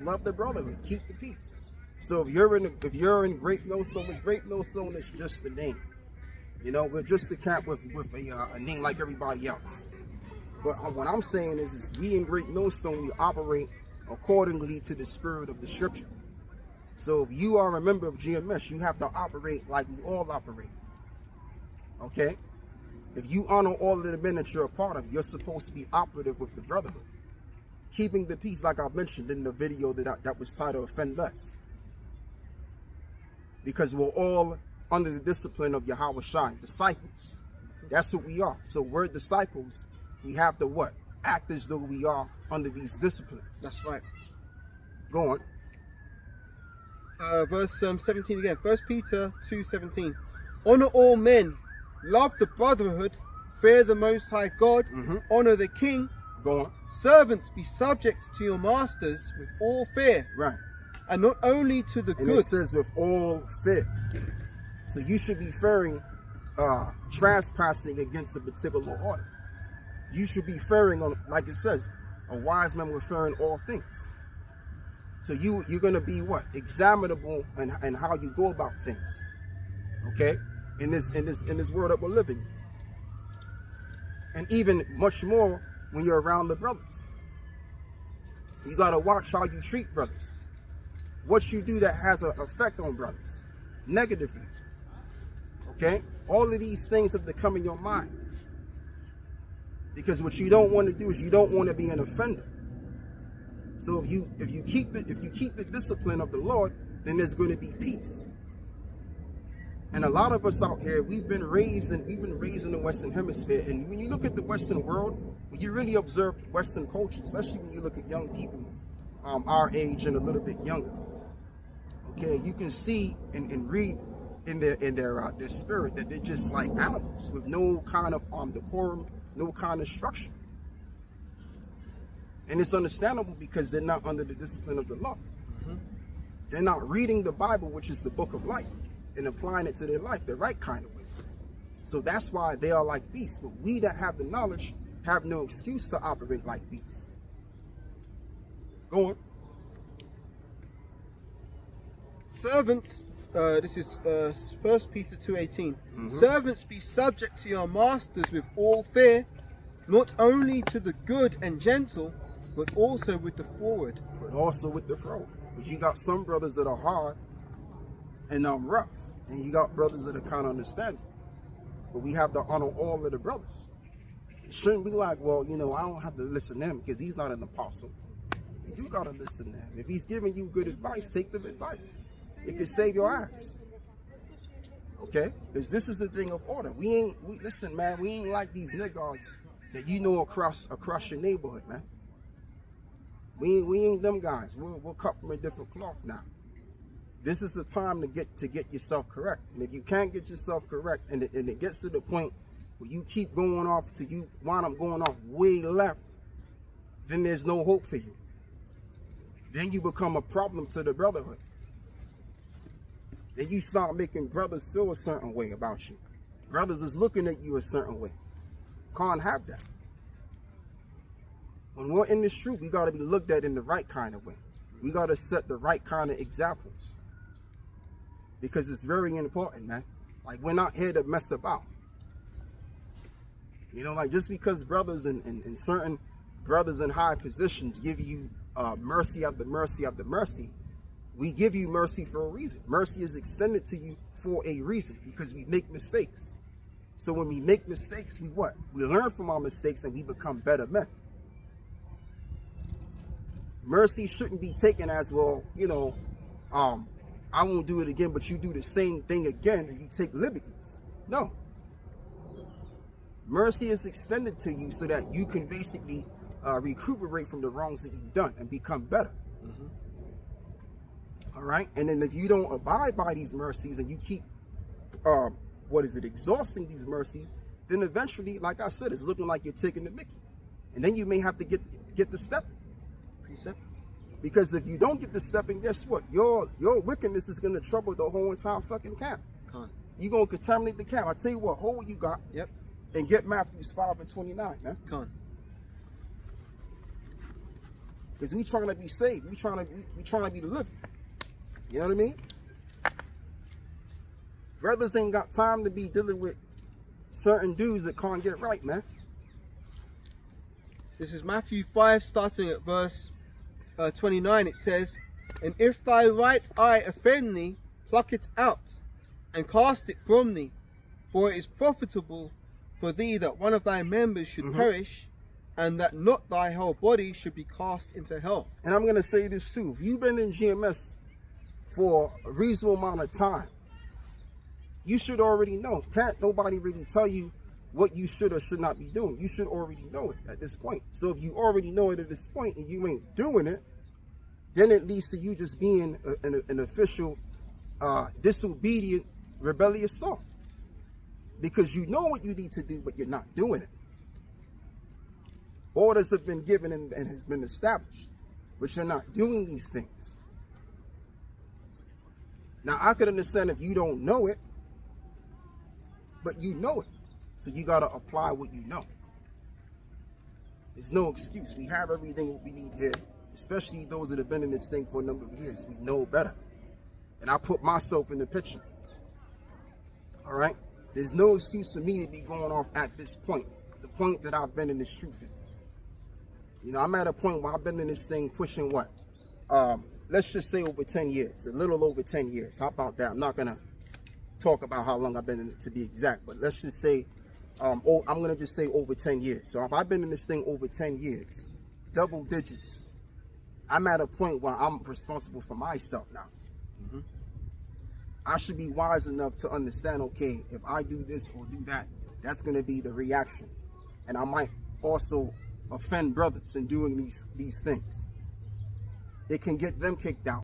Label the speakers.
Speaker 1: Love the brotherhood. Keep the peace. So if you're in Great Millstone, Great Millstone is just the name. You know, we're just the camp with a name like everybody else. But what I'm saying is we in Great Millstone, we operate accordingly to the spirit of the scripture. So if you are a member of GMS, you have to operate like we all operate. Okay? If you honor all of the men that you're a part of, you're supposed to be operative with the brotherhood. Keeping the peace, like I mentioned in the video that was titled Offend Less. Because we're all under the discipline of Yahawashi, disciples. That's what we are. So we're disciples. We have to what? Act as though we are under these disciplines.
Speaker 2: That's right.
Speaker 1: Go on.
Speaker 2: Verse 17 again. 1 Peter 2:17. Honor all men. Love the brotherhood. Fear the Most High God. Honor the King.
Speaker 1: Go on.
Speaker 2: Servants, be subject to your masters with all fear.
Speaker 1: Right.
Speaker 2: And not only to the good.
Speaker 1: And it says with all fear. So you should be fearing trespassing against a particular order. You should be fearing, like it says, a wise man will fear in all things. So you're going to be what? Examinable in how you go about things. Okay? In this world that we're living in. And even much more when you're around the brothers. You got to watch how you treat brothers. What you do that has an effect on brothers. Negatively. Okay? All of these things have to come in your mind. Because what you don't want to do is you don't want to be an offender. So if you keep the discipline of the Lord, then there's going to be peace. And a lot of us out here, we've been raised in the Western Hemisphere. And when you look at the Western world, when you really observe Western culture, especially when you look at young people our age and a little bit younger, okay, you can see and read in their spirit that they're just like animals with no kind of decorum, no kind of structure. And it's understandable because they're not under the discipline of the law. They're not reading the Bible, which is the book of life, and applying it to their life the right kind of way. So that's why they are like beasts. But we that have the knowledge have no excuse to operate like beasts. Go on.
Speaker 2: Servants, this is 1 Peter 2:18. Servants, be subject to your masters with all fear, not only to the good and gentle, but also with the forward.
Speaker 1: But also with the fro. Because you got some brothers that are hard and rough. And you got brothers that are kind of understanding. But we have to honor all of the brothers. It shouldn't be like, well, you know, I don't have to listen to him because he's not an apostle. You do got to listen to him. If he's giving you good advice, take the advice. It could save your ass. Okay? Because this is a thing of order. Listen, man, we ain't like these niggas that you know across your neighborhood, man. We ain't them guys. We're cut from a different cloth now. This is the time to get yourself correct. And if you can't get yourself correct, and it gets to the point where you keep going off till you wind up going off way left, then there's no hope for you. Then you become a problem to the brotherhood. Then you start making brothers feel a certain way about you. Brothers is looking at you a certain way. Can't have that. When we're in this truth, we got to be looked at in the right kind of way. We got to set the right kind of examples. Because it's very important, man. Like, we're not here to mess about. You know, like, just because brothers and certain brothers in high positions give you mercy after mercy after mercy, we give you mercy for a reason. Mercy is extended to you for a reason, because we make mistakes. So when we make mistakes, we what? We learn from our mistakes and we become better men. Mercy shouldn't be taken as, well, you know, I won't do it again, but you do the same thing again and you take liberties. No. Mercy is extended to you so that you can basically recuperate from the wrongs that you've done and become better. All right? And then if you don't abide by these mercies and you keep, exhausting these mercies, then eventually, like I said, it's looking like you're taking the mickey. And then you may have to get the step. Precept. Because if you don't get the stepping, guess what? Your wickedness is going to trouble the whole entire fucking camp. You're going to contaminate the camp. I tell you what, hold what you got.
Speaker 2: Yep.
Speaker 1: And get Matthew 5:29, man. Because we trying to be saved. We trying to be delivered. You know what I mean? Brothers ain't got time to be dealing with certain dudes that can't get right, man.
Speaker 2: This is Matthew 5, starting at verse 29. It says, "And if thy right eye offend thee, pluck it out, and cast it from thee. For it is profitable for thee that one of thy members should perish, and that not thy whole body should be cast into hell."
Speaker 1: And I'm going to say this too. If you've been in GMS for a reasonable amount of time, you should already know. Can't nobody really tell you what you should or should not be doing. You should already know it at this point. So if you already know it at this point and you ain't doing it, then it leads to you just being an official, disobedient, rebellious son. Because you know what you need to do, but you're not doing it. Orders have been given and has been established, but you're not doing these things. Now, I could understand if you don't know it, but you know it. So you got to apply what you know. There's no excuse. We have everything we need here, especially those that have been in this thing for a number of years. We know better. And I put myself in the picture. All right? There's no excuse for me to be going off at this point, the point that I've been in this truth in. You know, I'm at a point where I've been in this thing pushing what? Let's just say over 10 years, a little over 10 years. How about that? I'm not going to talk about how long I've been in it to be exact, but let's just say, I'm going to just say over 10 years. So if I've been in this thing over 10 years, double digits, I'm at a point where I'm responsible for myself now. I should be wise enough to understand, okay, if I do this or do that, that's going to be the reaction. And I might also offend brothers in doing these things. It can get them kicked out.